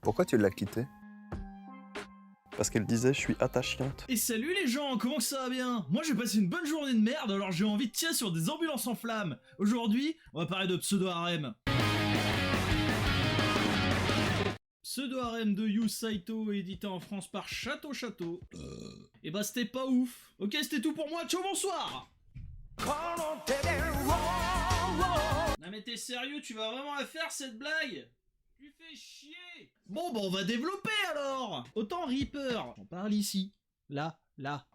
Pourquoi tu l'as quittée? Parce qu'elle disait je suis attachante. Et salut les gens, comment que ça va bien? Moi j'ai passé une bonne journée de merde, alors j'ai envie de tirer sur des ambulances en flammes. Aujourd'hui, on va parler de pseudo-harem. Pseudo-harem de Yu Saito, édité en France par Château Château. Et bah c'était pas ouf. Ok, c'était tout pour moi, ciao, bonsoir. Non mais t'es sérieux, tu vas vraiment la faire cette blague? Tu fais chier. Bon bah on va développer alors. Autant Reaper, j'en parle ici. Là,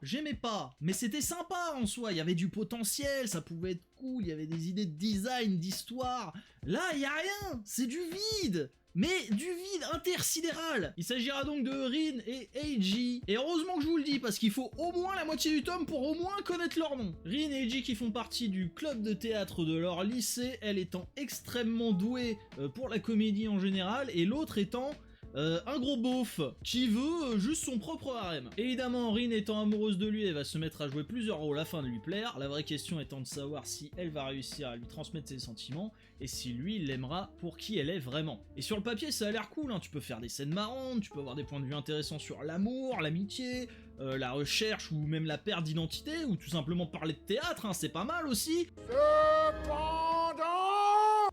j'aimais pas, mais c'était sympa en soi, il y avait du potentiel, ça pouvait être cool, il y avait des idées de design, d'histoire. Là, il y a rien, c'est du vide. Mais du vide intersidéral. Il s'agira donc de Rin et Eiji. Et heureusement que je vous le dis, parce qu'il faut au moins la moitié du tome pour au moins connaître leur nom. Rin et Eiji qui font partie du club de théâtre de leur lycée, elle étant extrêmement douée pour la comédie en général, et l'autre étant un gros beauf qui veut juste son propre harem. Évidemment, Rin étant amoureuse de lui, elle va se mettre à jouer plusieurs rôles afin de lui plaire. La vraie question étant de savoir si elle va réussir à lui transmettre ses sentiments et si lui il l'aimera pour qui elle est vraiment. Et sur le papier, ça a l'air cool, hein. Tu peux faire des scènes marrantes, tu peux avoir des points de vue intéressants sur l'amour, l'amitié, la recherche ou même la perte d'identité, ou tout simplement parler de théâtre, hein, c'est pas mal aussi.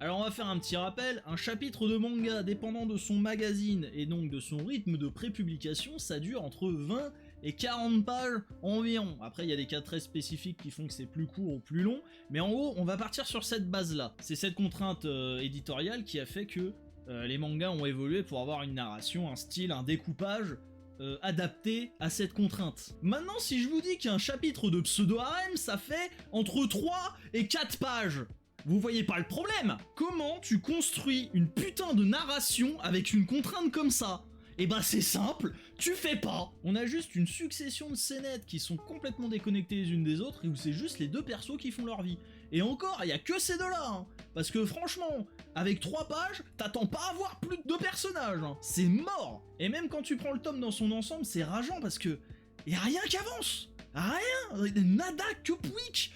Alors on va faire un petit rappel, un chapitre de manga dépendant de son magazine et donc de son rythme de prépublication, ça dure entre 20 et 40 pages environ. Après il y a des cas très spécifiques qui font que c'est plus court ou plus long, mais en gros on va partir sur cette base là. C'est cette contrainte éditoriale qui a fait que les mangas ont évolué pour avoir une narration, un style, un découpage adapté à cette contrainte. Maintenant si je vous dis qu'un chapitre de pseudo-harem ça fait entre 3 et 4 pages, vous voyez pas le problème? Comment tu construis une putain de narration avec une contrainte comme ça? Et bah c'est simple, tu fais pas. On a juste une succession de scénettes qui sont complètement déconnectées les unes des autres et où c'est juste les deux persos qui font leur vie. Et encore, il y a que ces deux-là, hein. Parce que franchement, avec 3 pages, t'attends pas à voir plus de 2 personnages, hein. C'est mort. Et même quand tu prends le tome dans son ensemble, c'est rageant parce que y a rien qui avance. Rien, nada que pouic.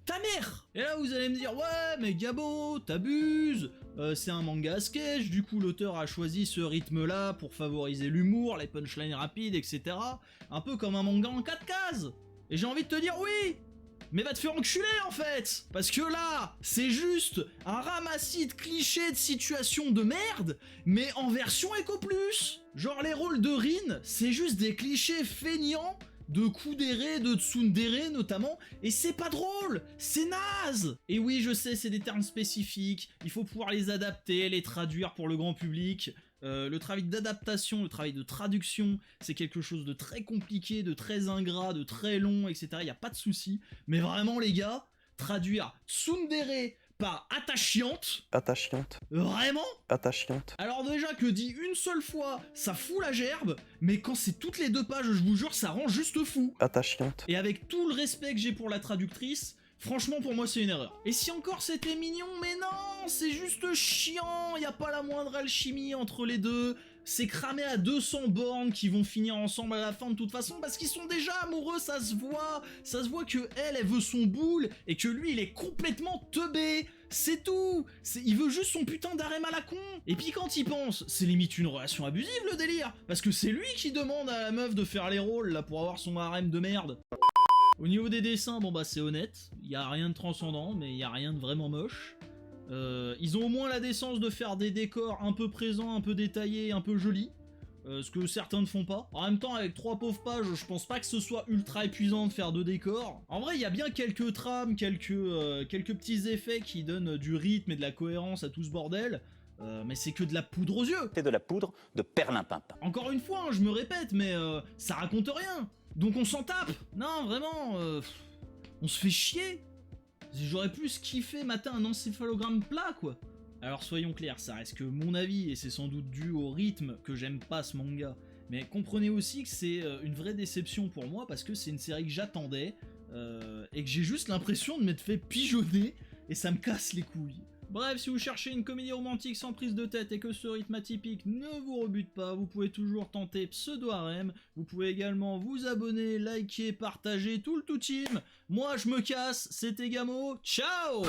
Ta mère! Et là vous allez me dire, ouais mais Gabo, t'abuses, c'est un manga sketch, du coup l'auteur a choisi ce rythme là pour favoriser l'humour, les punchlines rapides, etc. Un peu comme un manga en 4 cases. Et j'ai envie de te dire oui, mais va te faire enculer en fait. Parce que là, c'est juste un ramassis de clichés de situations de merde, mais en version Eco Plus. Genre les rôles de Rin, c'est juste des clichés feignants de Kudere, de Tsundere notamment, et c'est pas drôle, c'est naze. Et oui, je sais, c'est des termes spécifiques, il faut pouvoir les adapter, les traduire pour le grand public. Le travail d'adaptation, le travail de traduction, c'est quelque chose de très compliqué, de très ingrat, de très long, etc. Il n'y a pas de souci. Mais vraiment, les gars, traduire Tsundere par attachante. Vraiment? Attachante. Alors déjà que dit une seule fois, ça fout la gerbe, mais quand c'est toutes les 2 pages, je vous jure, ça rend juste fou. Attachante. Et avec tout le respect que j'ai pour la traductrice, franchement pour moi c'est une erreur. Et si encore c'était mignon, mais non, c'est juste chiant, y a pas la moindre alchimie entre les deux. C'est cramé à 200 bornes qui vont finir ensemble à la fin de toute façon parce qu'ils sont déjà amoureux, ça se voit que elle veut son boule et que lui il est complètement teubé, c'est tout, il veut juste son putain d'harem à la con. Et puis quand il pense, c'est limite une relation abusive le délire, parce que c'est lui qui demande à la meuf de faire les rôles là pour avoir son harem de merde. Au niveau des dessins, bon bah c'est honnête, y a rien de transcendant mais y a rien de vraiment moche. Ils ont au moins la décence de faire des décors un peu présents, un peu détaillés, un peu jolis. Ce que certains ne font pas. En même temps, avec 3 pauvres pages, je pense pas que ce soit ultra épuisant de faire 2 décors. En vrai, il y a bien quelques trames, quelques petits effets qui donnent du rythme et de la cohérence à tout ce bordel. Mais c'est que de la poudre aux yeux. C'est de la poudre de perlimpinpin. Encore une fois, hein, je me répète, mais ça raconte rien. Donc on s'en tape. Non, vraiment, on se fait chier. J'aurais plus kiffé mater un encéphalogramme plat, quoi. Alors soyons clairs, ça reste que mon avis, et c'est sans doute dû au rythme que j'aime pas ce manga. Mais comprenez aussi que c'est une vraie déception pour moi, parce que c'est une série que j'attendais, et que j'ai juste l'impression de m'être fait pigeonner, et ça me casse les couilles. Bref, si vous cherchez une comédie romantique sans prise de tête et que ce rythme atypique ne vous rebute pas, vous pouvez toujours tenter Pseudo-harem. Vous pouvez également vous abonner, liker, partager, tout le tout team. Moi, je me casse, c'était Gamo, ciao!